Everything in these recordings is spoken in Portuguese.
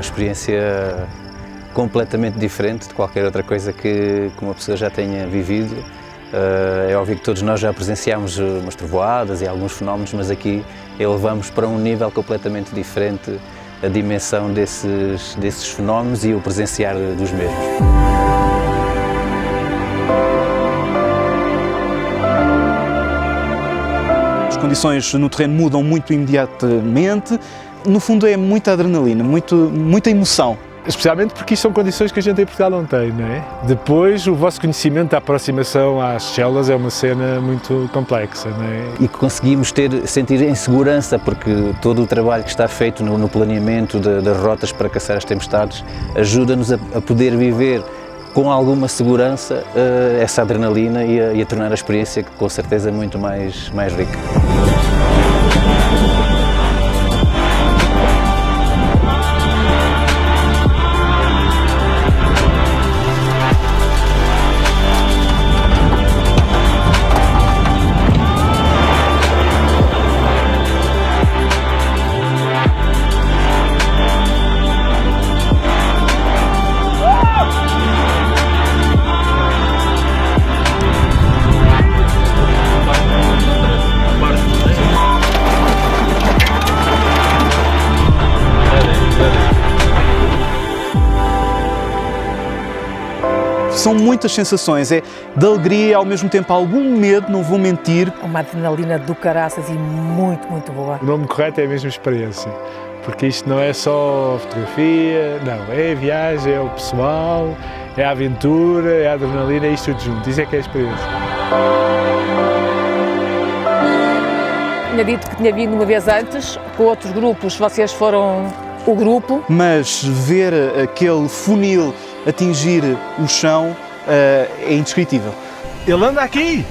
experiência completamente diferente de qualquer outra coisa que uma pessoa já tenha vivido. É óbvio que todos nós já presenciámos umas trovoadas e alguns fenómenos, mas aqui elevamos para um nível completamente diferente a dimensão desses fenómenos e o presenciar dos mesmos. As condições no terreno mudam muito imediatamente. No fundo é muita adrenalina, muita emoção. Especialmente porque isto são condições que a gente em Portugal não tem, não é? Depois, o vosso conhecimento da aproximação às células é uma cena muito complexa, não é? E que conseguimos sentir em segurança, porque todo o trabalho que está feito no planeamento das rotas para caçar as tempestades ajuda-nos a poder viver com alguma segurança essa adrenalina e a tornar a experiência com certeza muito mais rica. São muitas sensações, é de alegria e ao mesmo tempo algum medo, não vou mentir. Uma adrenalina do caraças e muito boa. O nome correto é a mesma experiência, porque isto não é só fotografia, não, é a viagem, é o pessoal, é a aventura, é a adrenalina, é isto tudo junto, isso é que é a experiência. Tinha dito que tinha vindo uma vez antes, com outros grupos, vocês foram o grupo. Mas ver aquele funil atingir o chão é indescritível. Ele anda aqui!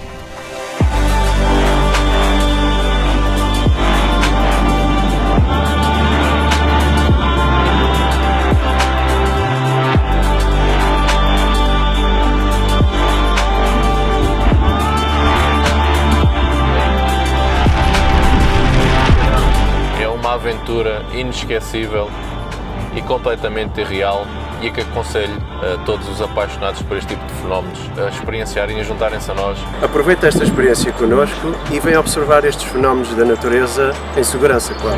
É uma aventura inesquecível e completamente irreal, e que aconselho a todos os apaixonados por este tipo de fenómenos a experienciarem e a juntarem-se a nós. Aproveita esta experiência connosco e vem observar estes fenómenos da natureza em segurança, claro.